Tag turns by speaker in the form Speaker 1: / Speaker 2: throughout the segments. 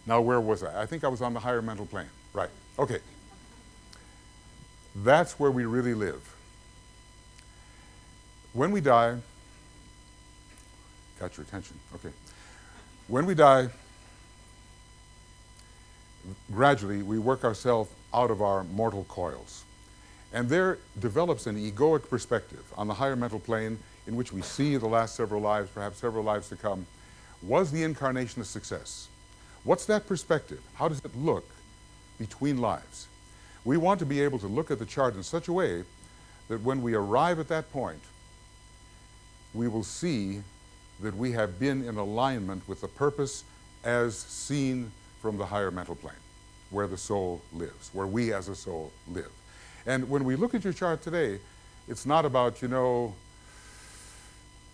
Speaker 1: Now, where was I? I think I was on the higher mental plane. Right. Okay. That's where we really live. When we die, got your attention. Okay. When we die, gradually we work ourselves out of our mortal coils. And there develops an egoic perspective on the higher mental plane in which we see the last several lives, perhaps several lives to come. Was the incarnation a success? What's that perspective? How does it look between lives? We want to be able to look at the chart in such a way that when we arrive at that point, we will see that we have been in alignment with the purpose as seen from the higher mental plane, where the soul lives, where we as a soul live. And when we look at your chart today, it's not about, you know,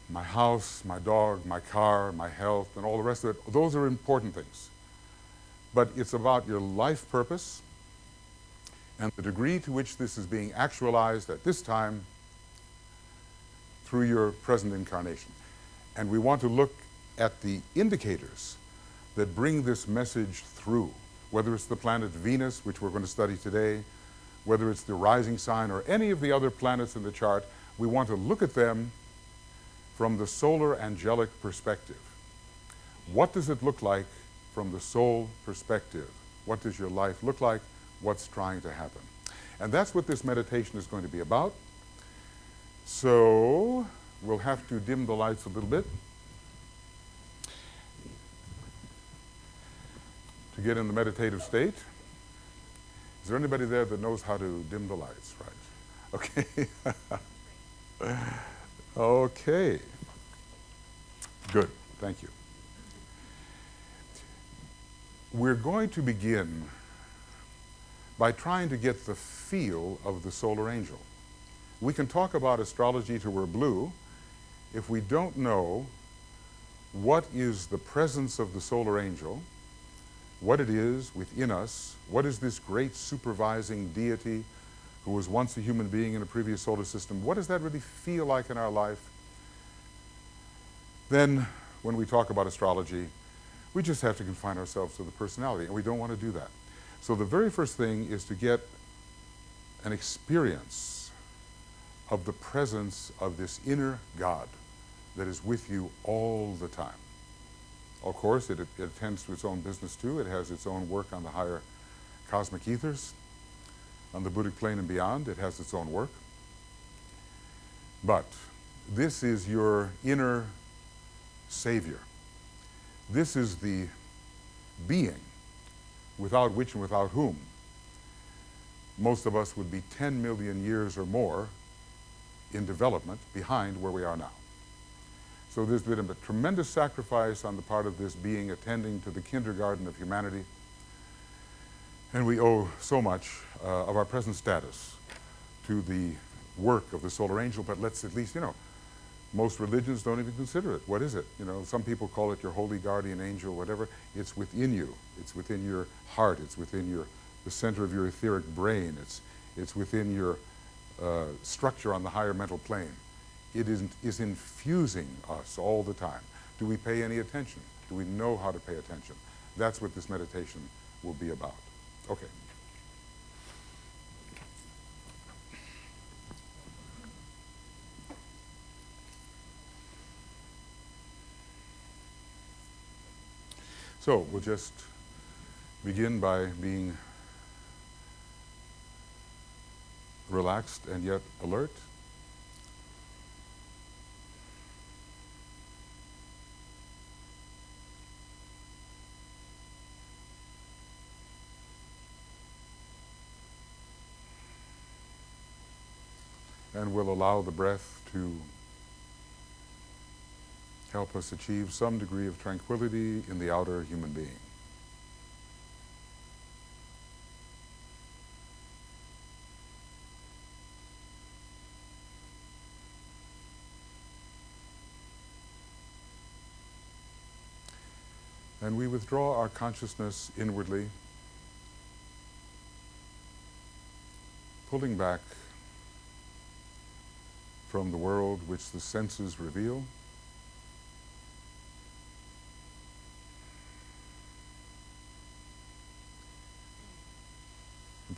Speaker 1: my house, my dog, my car, my health, and all the rest of it. Those are important things. But it's about your life purpose and the degree to which this is being actualized at this time through your present incarnation. And we want to look at the indicators that bring this message through, whether it's the planet Venus, which we're going to study today, whether it's the rising sign or any of the other planets in the chart. We want to look at them from the solar angelic perspective. What does it look like from the soul perspective? What does your life look like? What's trying to happen? And that's what this meditation is going to be about. So we'll have to dim the lights a little bit to get in the meditative state. Is there anybody there that knows how to dim the lights? Right. Okay. Okay. Good. Thank you. We're going to begin by trying to get the feel of the solar angel. We can talk about astrology till we're blue. If we don't know what is the presence of the solar angel, what it is within us, what is this great supervising deity who was once a human being in a previous solar system, what does that really feel like in our life? Then, when we talk about astrology, we just have to confine ourselves to the personality, and we don't want to do that. So the very first thing is to get an experience of the presence of this inner God that is with you all the time. Of course, it attends to its own business too. It has its own work on the higher cosmic ethers, on the Buddhic plane and beyond. It has its own work. But this is your inner savior. This is the being without which and without whom most of us would be 10 million years or more in development behind where we are now. So there's been a tremendous sacrifice on the part of this being attending to the kindergarten of humanity, and we owe so much of our present status to the work of the solar angel. But let's at least, you know, most religions don't even consider it. What is it? You know, some people call it your holy guardian angel, whatever. It's within you. It's within your heart. It's within the center of your etheric brain. It's within your structure on the higher mental plane. It is infusing us all the time. Do we pay any attention? Do we know how to pay attention? That's what this meditation will be about. Okay. So we'll just begin by being relaxed and yet alert. And we'll allow the breath to help us achieve some degree of tranquility in the outer human being. And we withdraw our consciousness inwardly, pulling back from the world which the senses reveal,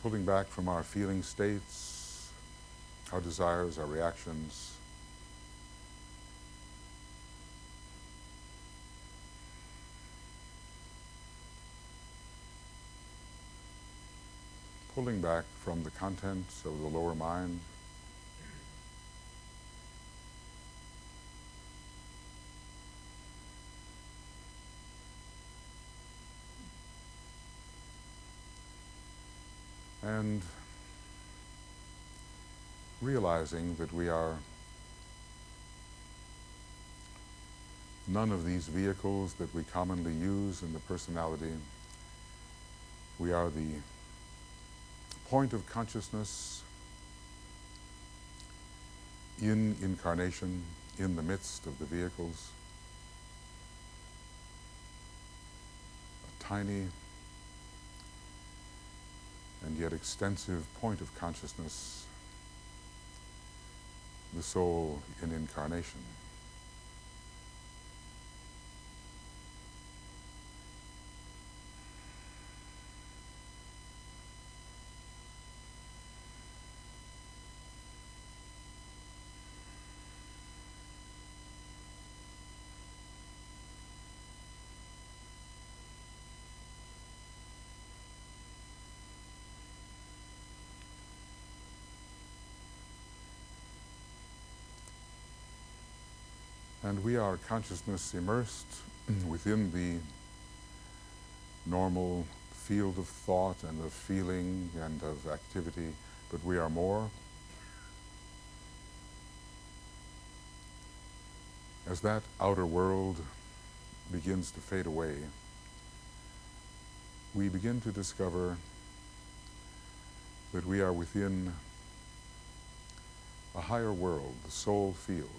Speaker 1: pulling back from our feeling states, our desires, our reactions. Pulling back from the contents of the lower mind. And realizing that we are none of these vehicles that we commonly use in the personality. We are the point of consciousness in incarnation, in the midst of the vehicles. A tiny and yet extensive point of consciousness, the soul in incarnation. And we are consciousness immersed within the normal field of thought and of feeling and of activity, but we are more. As that outer world begins to fade away, we begin to discover that we are within a higher world, the soul field.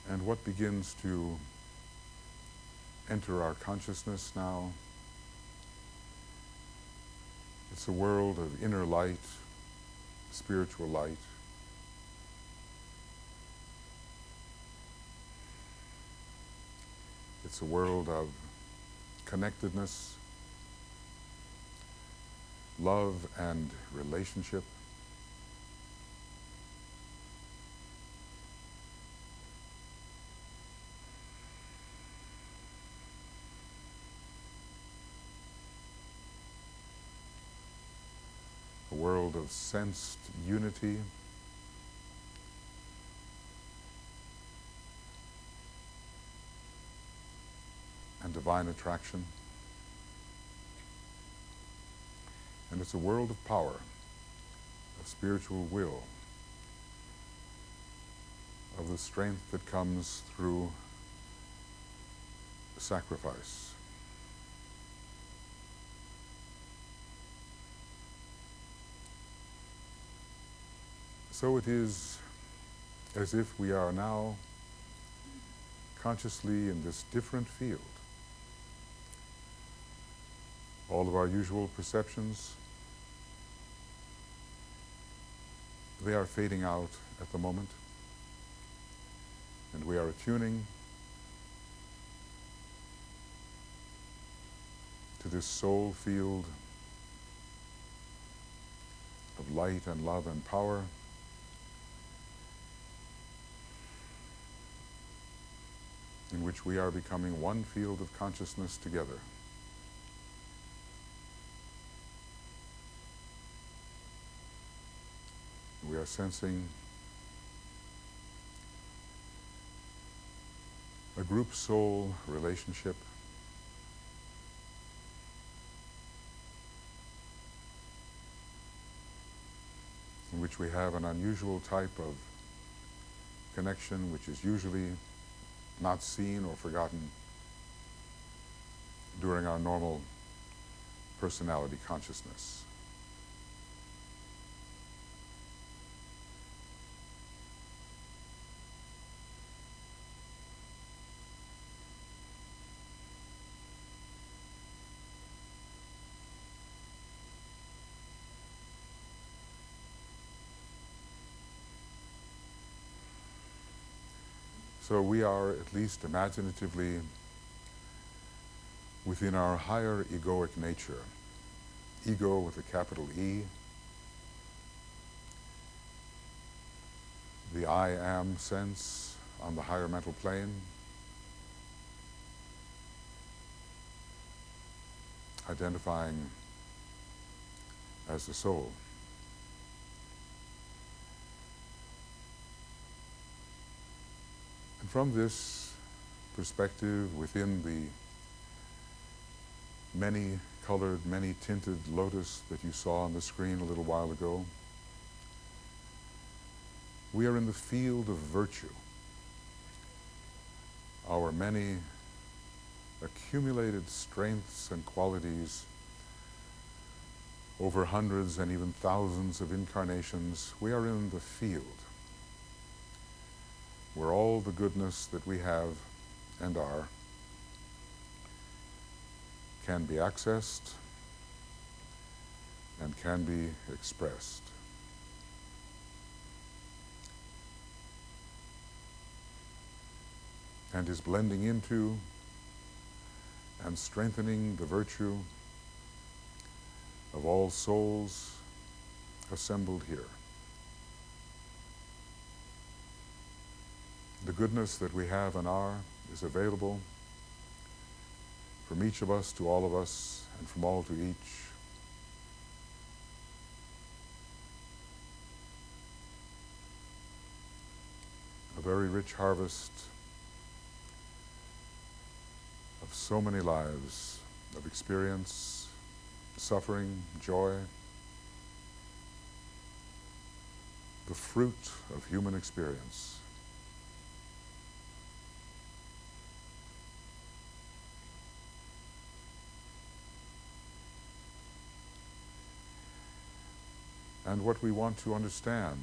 Speaker 1: And what begins to enter our consciousness now, it's a world of inner light, spiritual light. It's a world of connectedness, love and relationship. A world of sensed unity. And divine attraction. And it's a world of power, of spiritual will, of the strength that comes through sacrifice. So it is as if we are now consciously in this different field. All of our usual perceptions, they are fading out at the moment, and we are attuning to this soul field of light and love and power, in which we are becoming one field of consciousness together. We are sensing a group soul relationship, in which we have an unusual type of connection which is usually not seen or forgotten during our normal personality consciousness. So we are, at least imaginatively, within our higher egoic nature, ego with a capital E, the I am sense on the higher mental plane, identifying as the soul. And from this perspective, within the many-colored, many-tinted lotus that you saw on the screen a little while ago, we are in the field of virtue. Our many accumulated strengths and qualities over hundreds and even thousands of incarnations, we are in the field where all the goodness that we have and are can be accessed and can be expressed. And is blending into and strengthening the virtue of all souls assembled here. The goodness that we have and are is available from each of us to all of us, and from all to each. A very rich harvest of so many lives of experience, suffering, joy, the fruit of human experience. And what we want to understand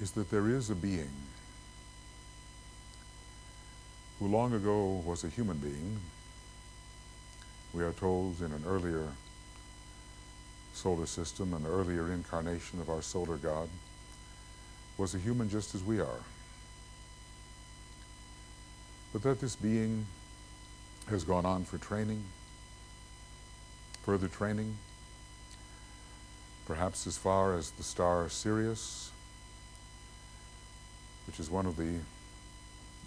Speaker 1: is that there is a being who long ago was a human being. We are told in an earlier solar system, an earlier incarnation of our solar God, was a human just as we are. But that this being has gone on for training, further training, perhaps as far as the star Sirius, which is one of the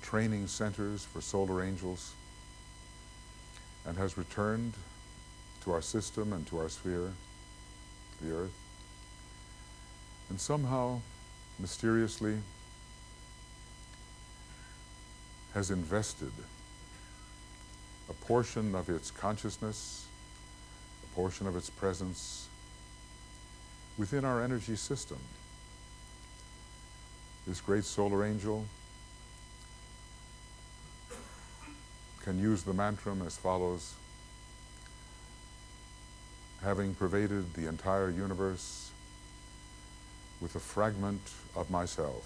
Speaker 1: training centers for solar angels, and has returned to our system and to our sphere, the Earth, and somehow, mysteriously, has invested a portion of its consciousness, a portion of its presence within our energy system. This great solar angel can use the mantra as follows: having pervaded the entire universe with a fragment of myself,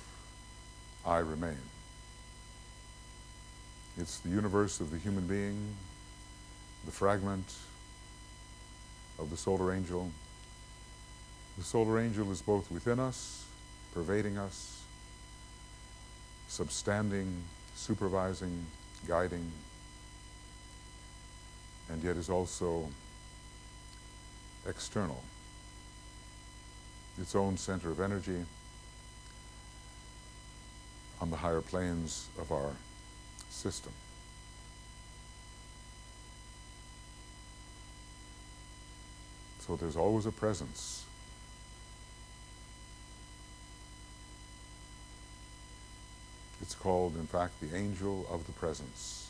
Speaker 1: I remain. It's the universe of the human being, the fragment of the solar angel. The solar angel is both within us, pervading us, substanding, supervising, guiding, and yet is also external, its own center of energy on the higher planes of our system. So there's always a presence. It's called, in fact, the angel of the presence.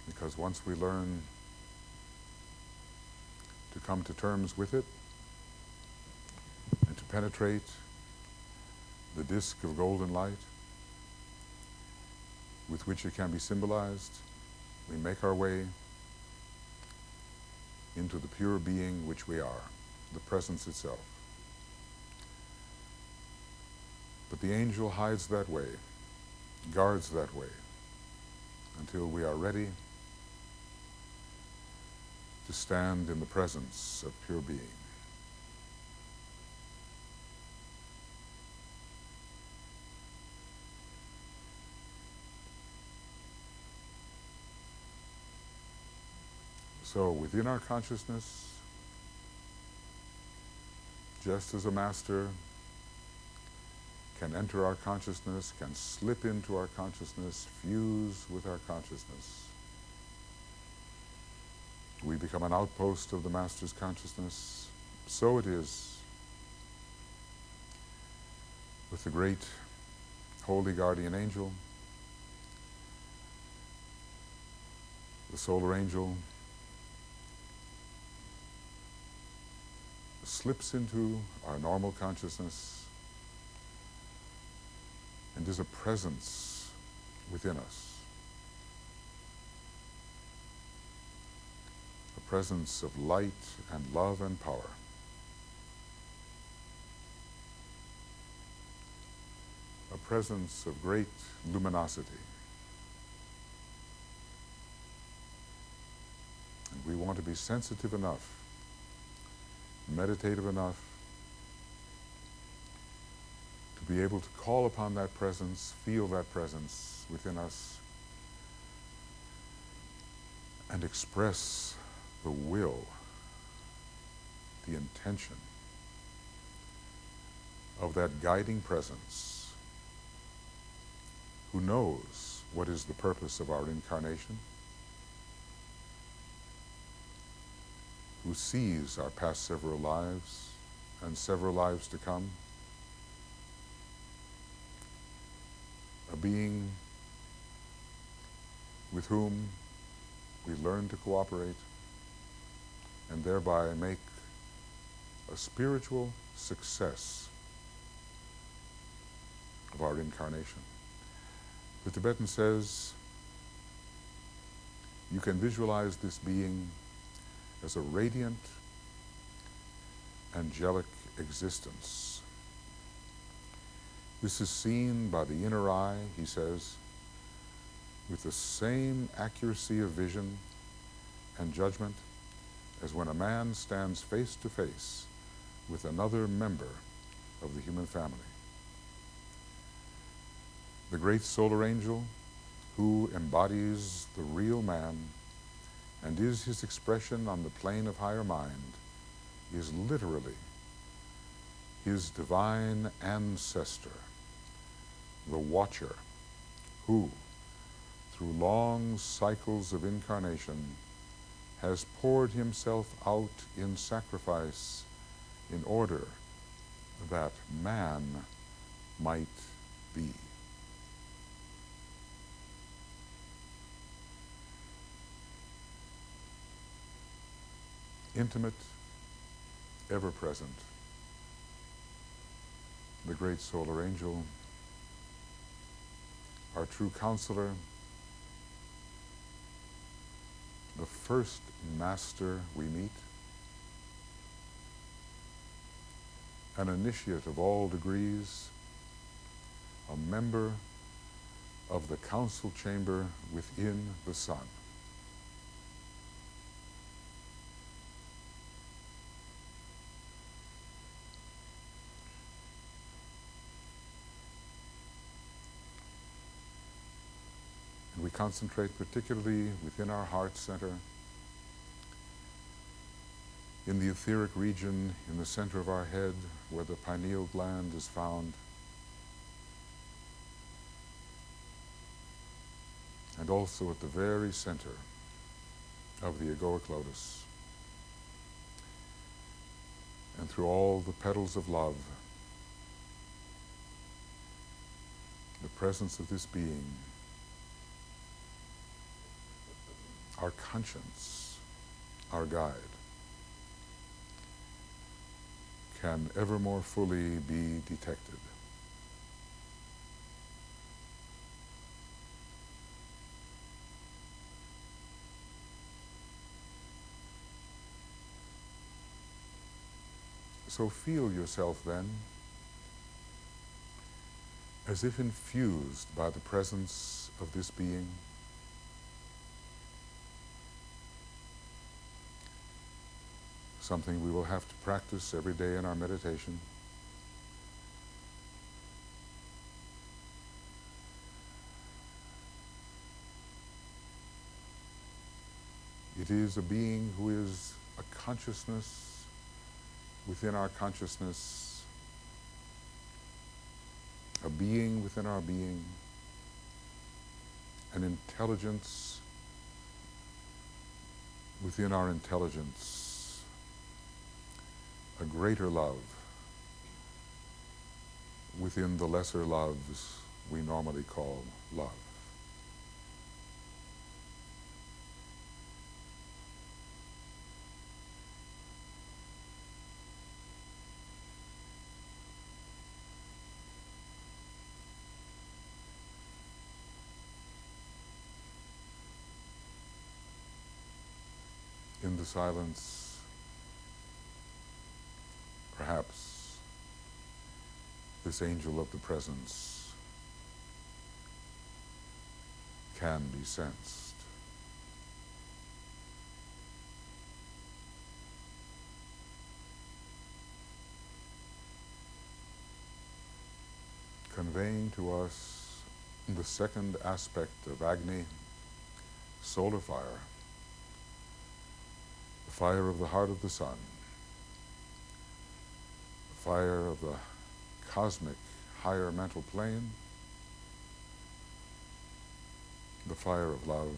Speaker 1: Because once we learn to come to terms with it and to penetrate the disk of golden light with which it can be symbolized, we make our way into the pure being which we are, the presence itself. But the angel hides that way, guards that way, until we are ready to stand in the presence of pure being. So within our consciousness, just as a master can enter our consciousness, can slip into our consciousness, fuse with our consciousness, we become an outpost of the master's consciousness. So it is with the great holy guardian angel, the solar angel, slips into our normal consciousness and is a presence within us. A presence of light and love and power. A presence of great luminosity. And we want to be sensitive enough, meditative enough, to be able to call upon that presence, feel that presence within us, and express the will, the intention of that guiding presence who knows what is the purpose of our incarnation, who sees our past several lives and several lives to come, a being with whom we learn to cooperate and thereby make a spiritual success of our incarnation. The Tibetan says you can visualize this being as a radiant, angelic existence. This is seen by the inner eye, he says, with the same accuracy of vision and judgment as when a man stands face to face with another member of the human family. The great solar angel, who embodies the real man and is his expression on the plane of higher mind, is literally his divine ancestor, the watcher, who, through long cycles of incarnation, has poured himself out in sacrifice in order that man might be. Intimate, ever-present, the great solar angel, our true counselor, the first master we meet, an initiate of all degrees, a member of the council chamber within the sun. We concentrate particularly within our heart center, in the etheric region in the center of our head where the pineal gland is found, and also at the very center of the egoic lotus. And through all the petals of love, the presence of this being, our conscience, our guide, can ever more fully be detected. So feel yourself then as if infused by the presence of this being, something we will have to practice every day in our meditation. It It is a being who is a consciousness within our consciousness, a being within our being, an intelligence within our intelligence, a greater love within the lesser loves we normally call love. In the silence, perhaps this angel of the presence can be sensed. Conveying to us the second aspect of Agni, solar fire, the fire of the heart of the sun, the fire of the cosmic higher mental plane, the fire of love,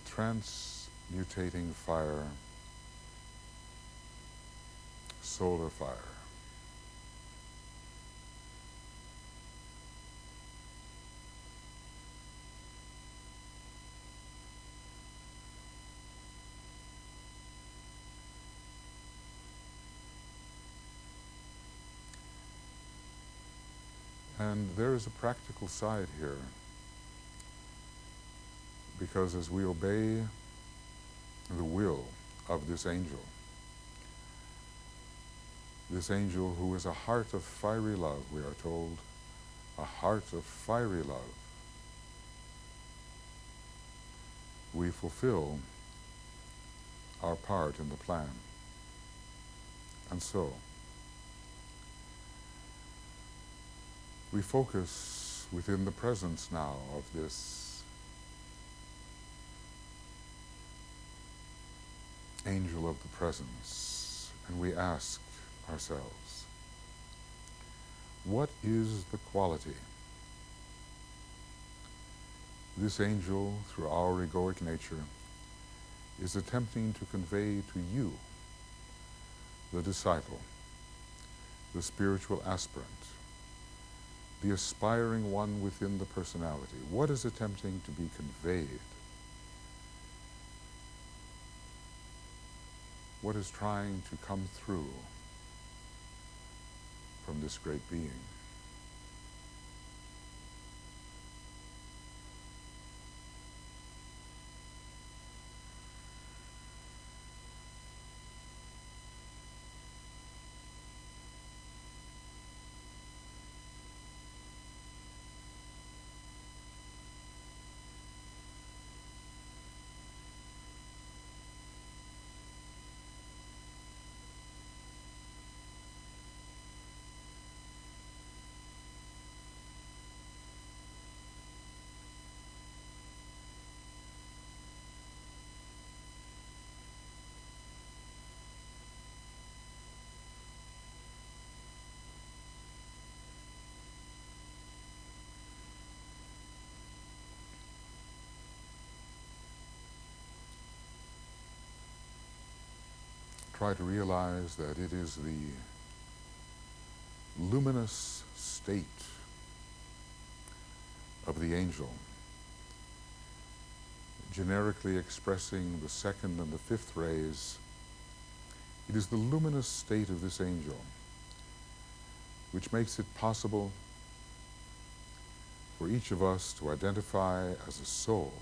Speaker 1: transmutating fire, solar fire. And there is a practical side here, because as we obey the will of this angel who is a heart of fiery love, we are told, a heart of fiery love, we fulfill our part in the plan. And so, we focus within the presence now of this angel of the presence, and we ask ourselves, what is the quality this angel, through our egoic nature, is attempting to convey to you, the disciple, the spiritual aspirant, the aspiring one within the personality? What is attempting to be conveyed? What is trying to come through from this great being? Try to realize that it is the luminous state of the angel, generically expressing the second and the fifth rays. It is the luminous state of this angel which makes it possible for each of us to identify as a soul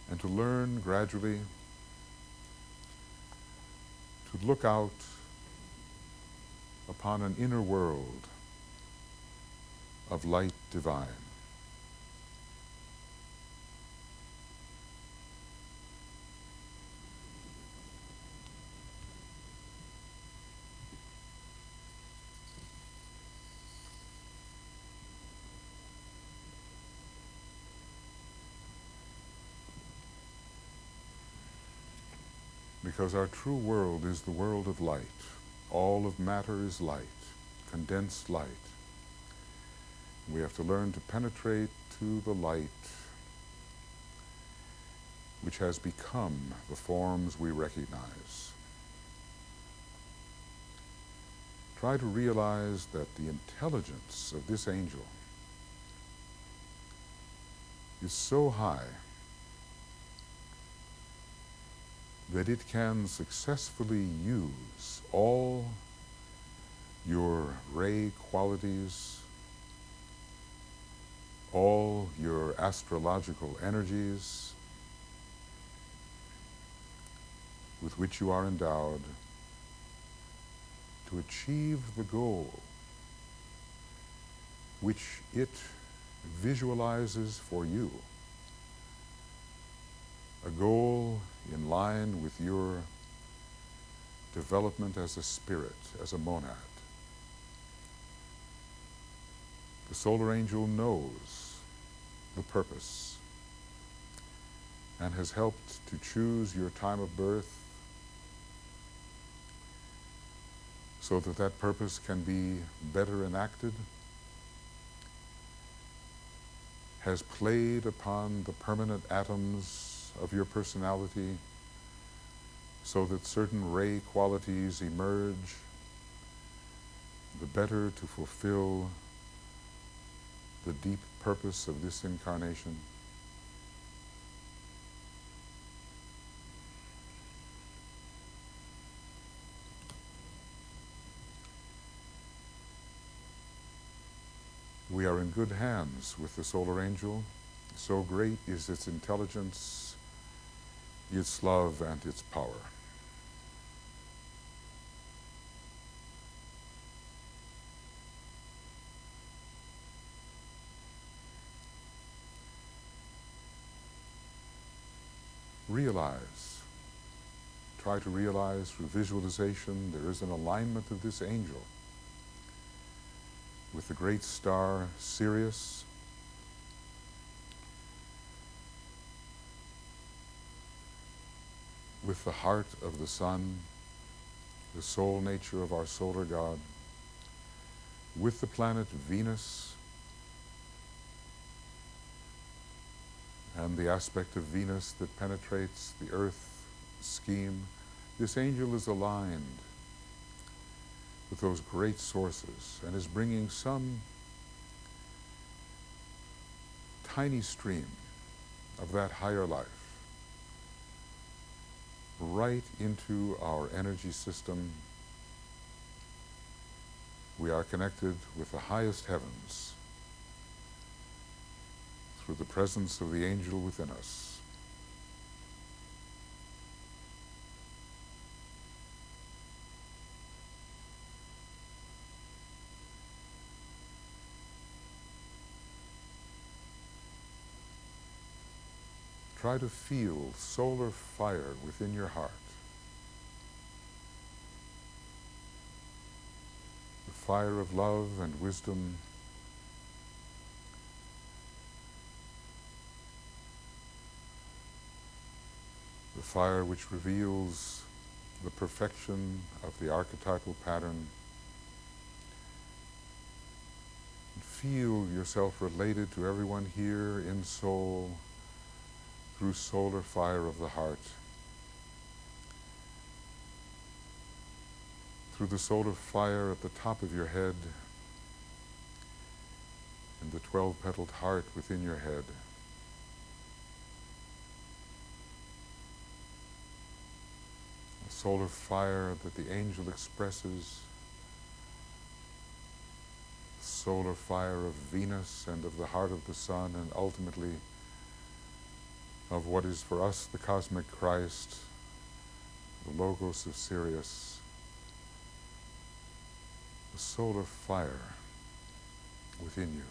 Speaker 1: and to learn gradually to look out upon an inner world of light divine. Because our true world is the world of light. All of matter is light, condensed light. We have to learn to penetrate to the light which has become the forms we recognize. Try to realize that the intelligence of this angel is so high that it can successfully use all your ray qualities, all your astrological energies with which you are endowed to achieve the goal which it visualizes for you, a goal in line with your development as a spirit, as a monad. The solar angel knows the purpose and has helped to choose your time of birth so that that purpose can be better enacted, has played upon the permanent atoms of your personality so that certain ray qualities emerge, the better to fulfill the deep purpose of this incarnation. We are in good hands with the solar angel. So great is its intelligence, its love, and its power. Realize, try to realize through visualization, there is an alignment of this angel with the great star Sirius, with the heart of the sun, the soul nature of our solar god, with the planet Venus, and the aspect of Venus that penetrates the earth scheme. This angel is aligned with those great sources and is bringing some tiny stream of that higher life right into our energy system. We are connected with the highest heavens through the presence of the angel within us. Try to feel solar fire within your heart. The fire of love and wisdom, the fire which reveals the perfection of the archetypal pattern. Feel yourself related to everyone here in soul through solar fire of the heart, through the solar fire at the top of your head and the 12-petaled heart within your head. A solar fire that the angel expresses, solar fire of Venus and of the heart of the sun, and ultimately of what is for us the cosmic Christ, the Logos of Sirius, the solar fire within you.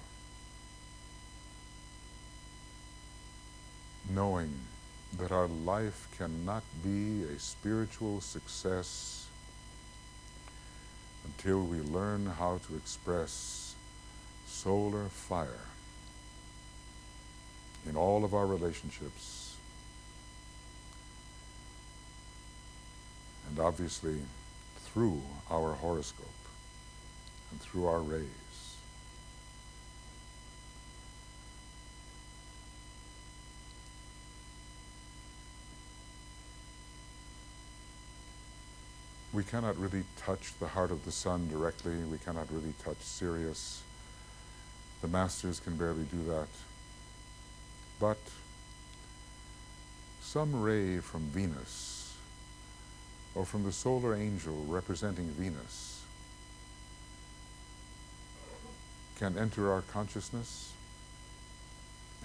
Speaker 1: Knowing that our life cannot be a spiritual success until we learn how to express solar fire in all of our relationships, and obviously through our horoscope and through our rays. We cannot really touch the heart of the sun directly. We cannot really touch Sirius. The masters can barely do that. But some ray from Venus, or from the solar angel representing Venus, can enter our consciousness,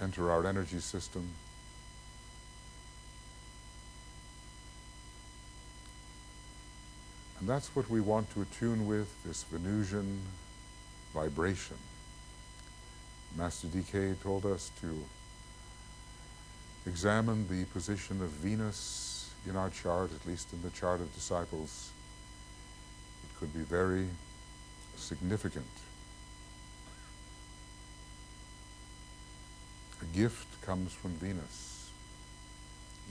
Speaker 1: enter our energy system, and that's what we want to attune with, this Venusian vibration. Master DK told us to examine the position of Venus in our chart, at least in the chart of disciples. It could be very significant. A gift comes from Venus.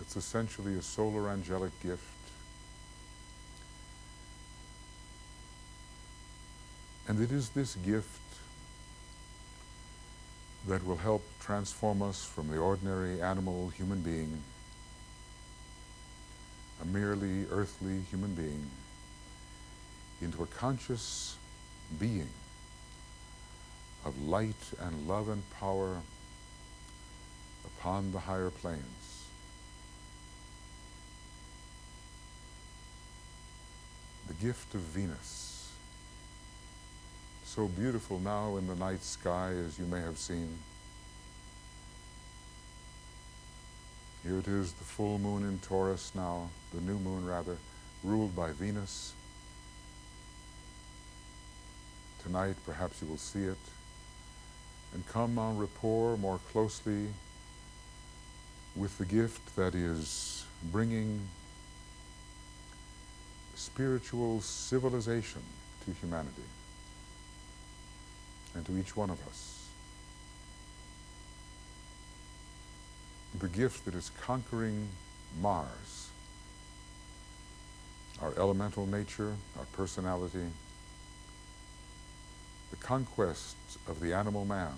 Speaker 1: It's essentially a solar angelic gift. And it is this gift that will help transform us from the ordinary animal human being, a merely earthly human being, into a conscious being of light and love and power upon the higher planes. The gift of Venus. So beautiful now in the night sky, as you may have seen. Here it is, the full moon in Taurus now, the new moon rather, ruled by Venus. Tonight perhaps you will see it and come en rapport more closely with the gift that is bringing spiritual civilization to humanity and to each one of us. The gift that is conquering Mars, our elemental nature, our personality, the conquest of the animal man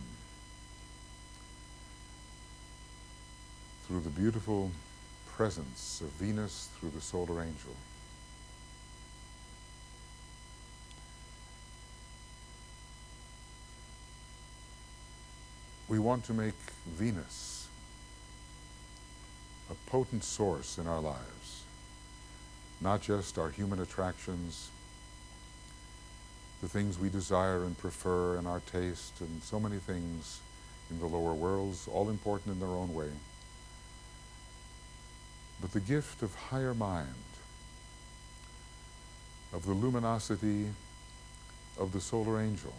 Speaker 1: through the beautiful presence of Venus through the solar angel. We want to make Venus a potent source in our lives, not just our human attractions, the things we desire and prefer and our taste, and so many things in the lower worlds, all important in their own way, but the gift of higher mind, of the luminosity of the solar angel,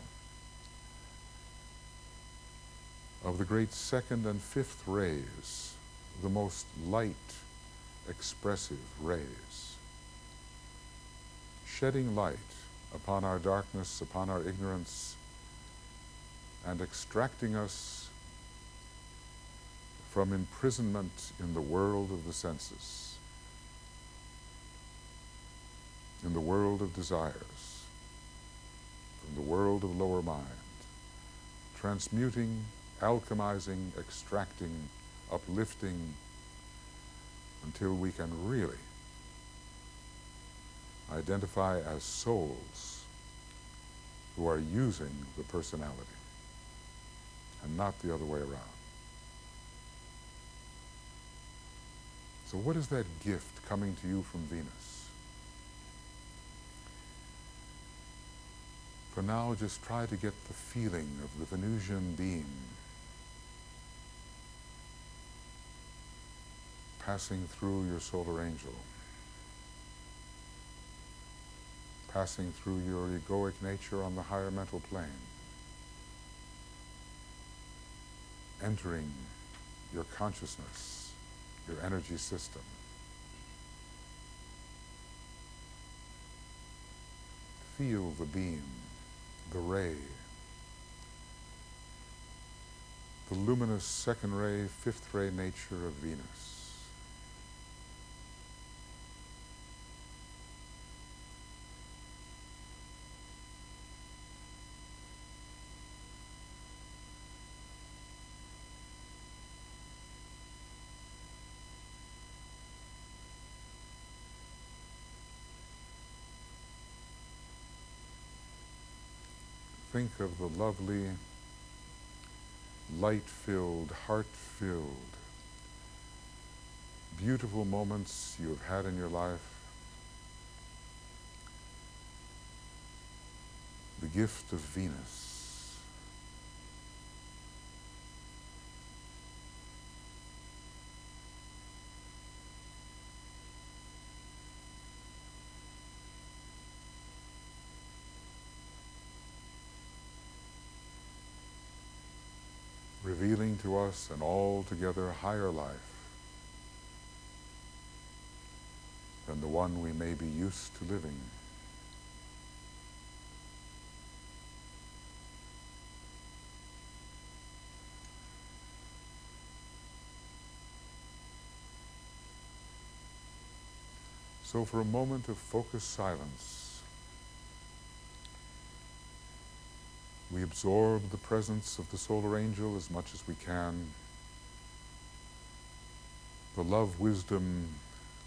Speaker 1: of the great second and fifth rays, the most light, expressive rays, shedding light upon our darkness, upon our ignorance, and extracting us from imprisonment in the world of the senses, in the world of desires, from the world of lower mind, transmuting, alchemizing, extracting, uplifting, until we can really identify as souls who are using the personality and not the other way around. So what is that gift coming to you from Venus? For now, just try to get the feeling of the Venusian beam passing through your solar angel, passing through your egoic nature on the higher mental plane, entering your consciousness, your energy system. Feel the beam, the ray, the luminous second ray, fifth ray nature of Venus. think of the lovely, light-filled, heart-filled, beautiful moments you have had in your life. The gift of Venus. Revealing to us an altogether higher life than the one we may be used to living. So for a moment of focused silence, we absorb the presence of the solar angel as much as we can, the love, wisdom,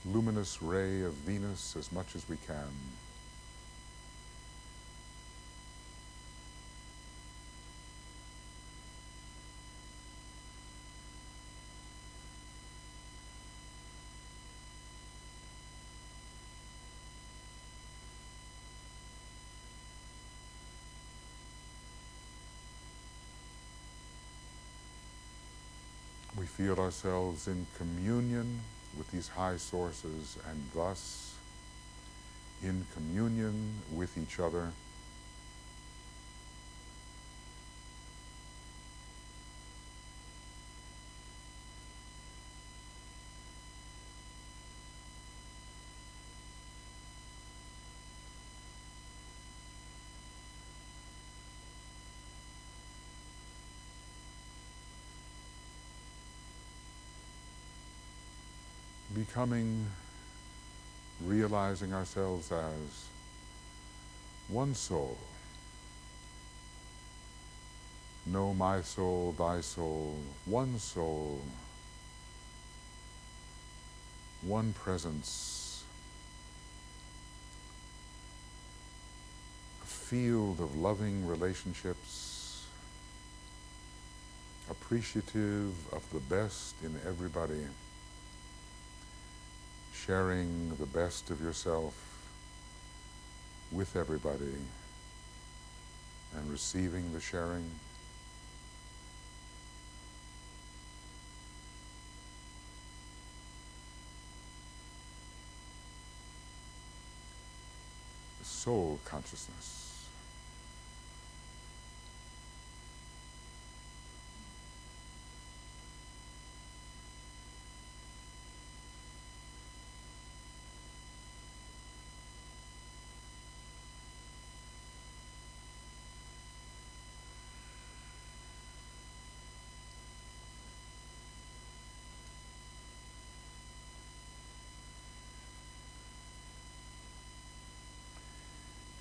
Speaker 1: luminous ray of Venus as much as we can. We feel ourselves in communion with these high sources and thus in communion with each other. Becoming, realizing ourselves as one soul. Know my soul, thy soul, one soul, one presence, a field of loving relationships, appreciative of the best in everybody, sharing the best of yourself with everybody and receiving the sharing. Soul consciousness.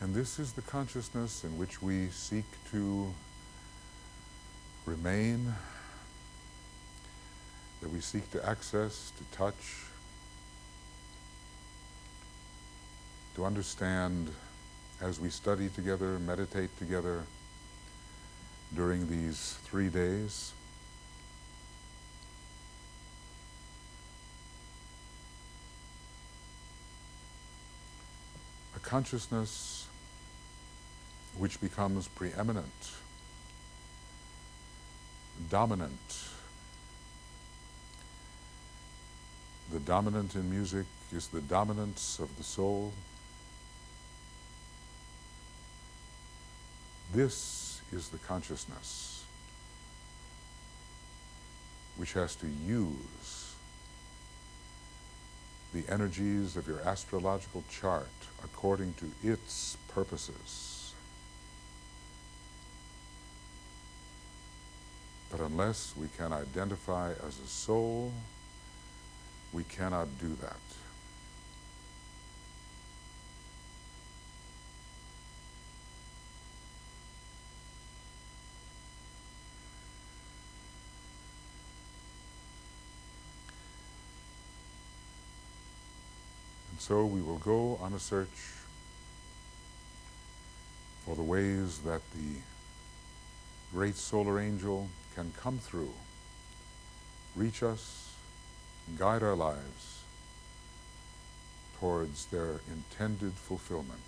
Speaker 1: And this is the consciousness in which we seek to remain, that we seek to access, to touch, to understand as we study together, meditate together during these 3 days. A consciousness which becomes preeminent, dominant. The dominant in music is the dominance of the soul. This is the consciousness which has to use the energies of your astrological chart according to its purposes. But unless we can identify as a soul, we cannot do that. And so we will go on a search for the ways that the great solar angel can come through, reach us, guide our lives towards their intended fulfillment.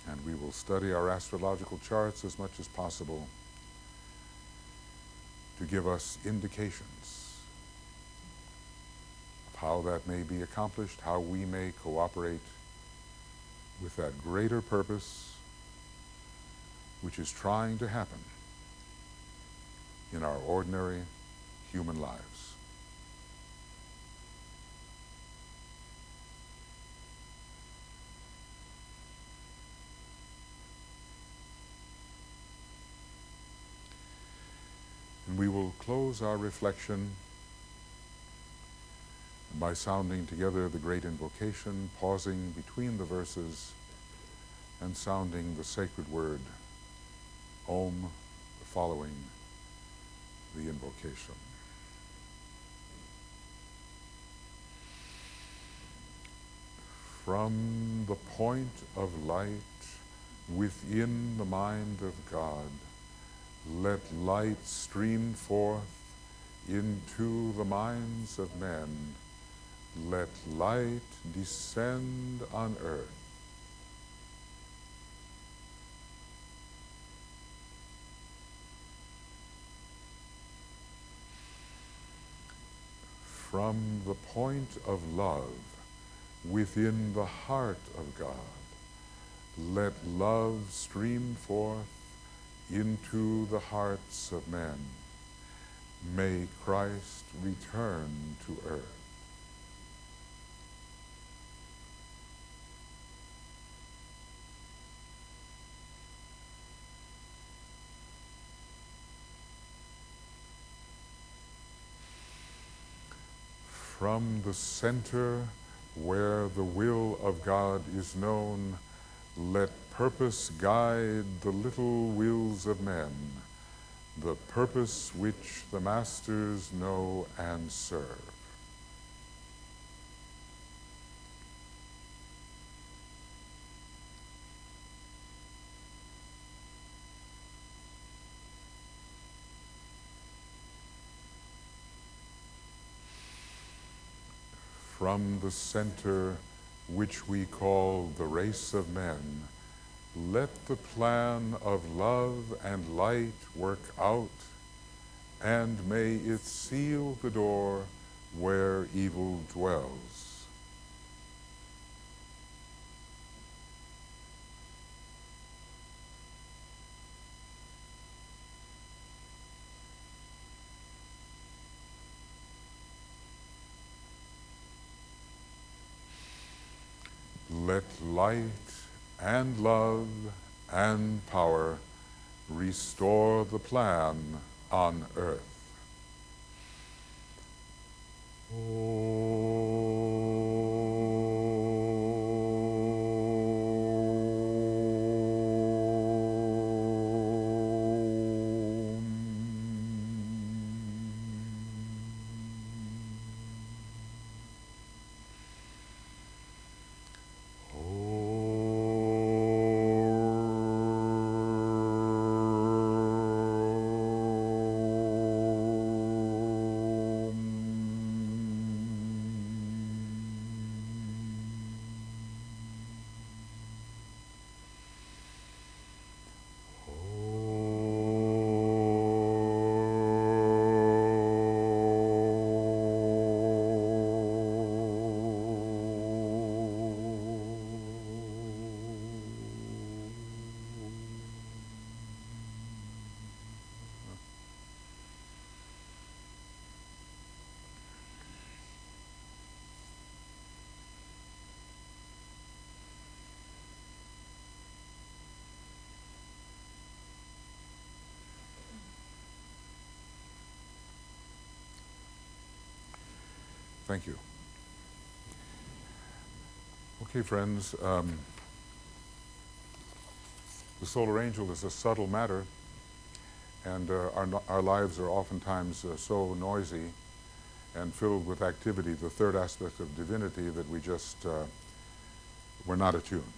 Speaker 1: And we will study our astrological charts as much as possible to give us indications of how that may be accomplished, how we may cooperate with that greater purpose which is trying to happen in our ordinary human lives. And we will close our reflection by sounding together the great invocation, pausing between the verses and sounding the sacred word, Om, following the invocation. From the point of light within the mind of God, let light stream forth into the minds of men. Let light descend on earth. From the point of love within the heart of God, let love stream forth into the hearts of men. May Christ return to earth. From the center where the will of God is known, let purpose guide the little wills of men, the purpose which the masters know and serve. From the center which we call the race of men, let the plan of love and light work out, and may it seal the door where evil dwells. Let light and love and power restore the plan on earth. Thank you. Okay, friends, the solar angel is a subtle matter, and our lives are oftentimes so noisy and filled with activity, the third aspect of divinity, that we're not attuned.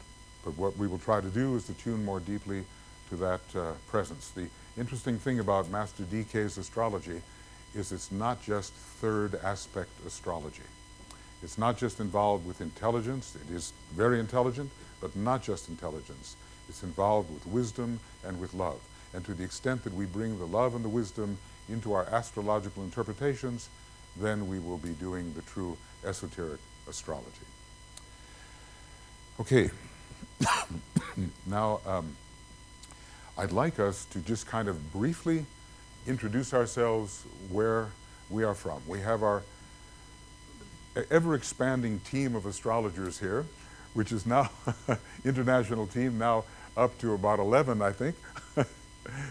Speaker 1: But what we will try to do is to tune more deeply to that presence. The interesting thing about Master DK's astrology is it's not just third aspect astrology. It's not just involved with intelligence. It is very intelligent, but not just intelligence. It's involved with wisdom and with love. And to the extent that we bring the love and the wisdom into our astrological interpretations, then we will be doing the true esoteric astrology. Okay, now I'd like us to just kind of briefly introduce ourselves where we are from. We have our ever-expanding team of astrologers here, which is now international team, now up to about 11, I think.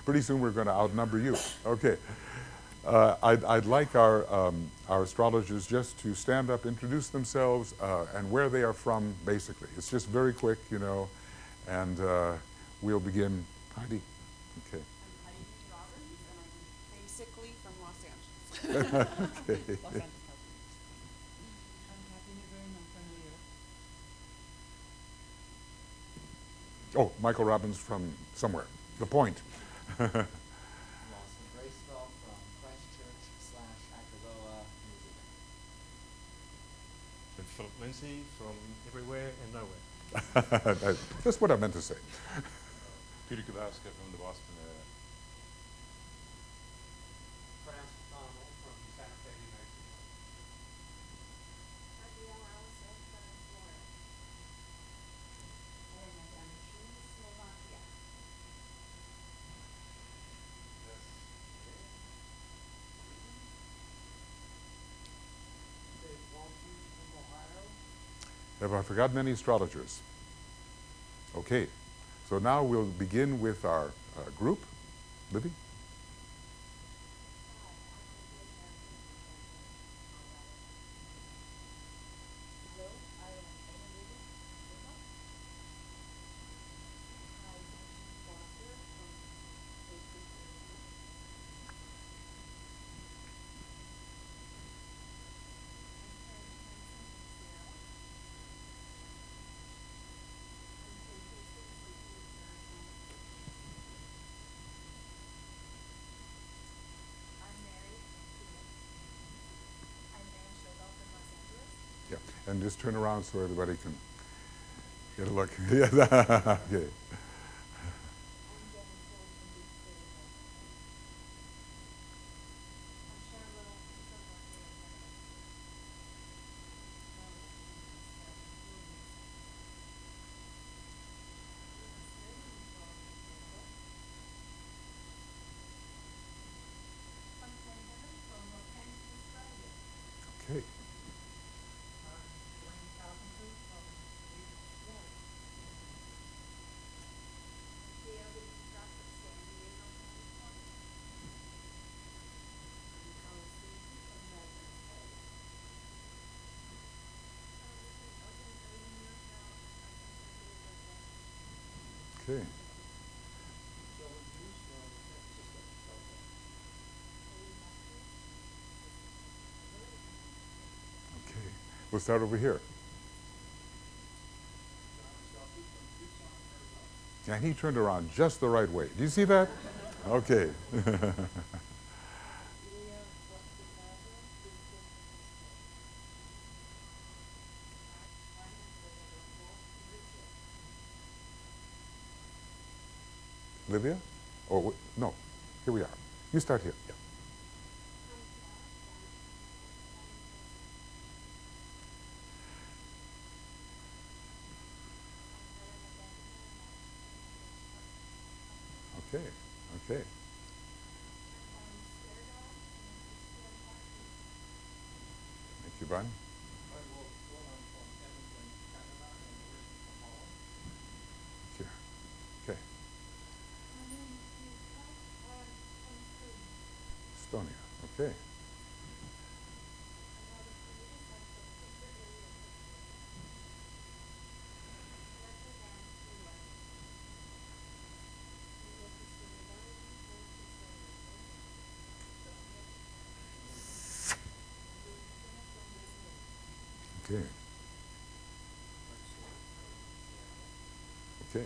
Speaker 1: Pretty soon we're going to outnumber you. Okay. I'd like our astrologers just to stand up, introduce themselves, and where they are from, basically. It's just very quick, you know, and we'll begin. Heidi. Okay.
Speaker 2: I'm Heidi Robbins, and I'm basically from Los Angeles.
Speaker 1: Okay.
Speaker 2: Los Angeles.
Speaker 1: Oh, Michael Robbins from somewhere. The Point.
Speaker 3: Lawson Bracewell from Christchurch/Akaroa, New Zealand.
Speaker 4: And Philip Lindsay from everywhere and nowhere.
Speaker 1: That's what I meant to say.
Speaker 4: Peter Kowalska from the Boston area.
Speaker 3: Francis Connell from Santa Fe, New Mexico. Dave Walton from Ohio.
Speaker 1: Have I forgotten any astrologers? Okay. So now we'll begin with our group. Libby? Yeah, and just turn around so everybody can get a look. Yeah, okay. Okay. Okay. Okay. We'll start over here. And he turned around just the right way. Do you see that? Okay. Livia? Oh, no. Here we are. You start here. Yeah. Okay. Okay. Thank you, Brian. Here. Okay. Estonia. Okay. Okay. Okay.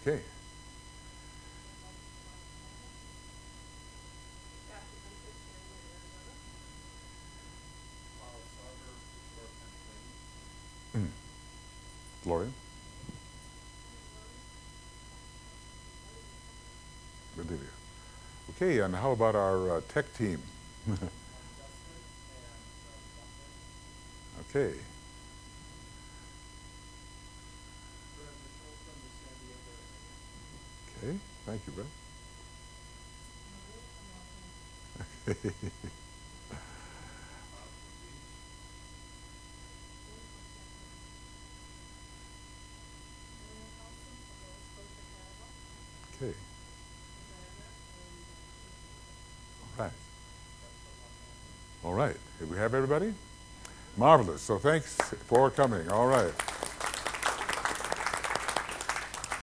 Speaker 1: Okay. Gloria? Bedelia. Okay, and how about our tech team? Okay. Okay, thank you, Brett. Okay. All right. All right. Did we have everybody? Marvelous. So thanks for coming. All right.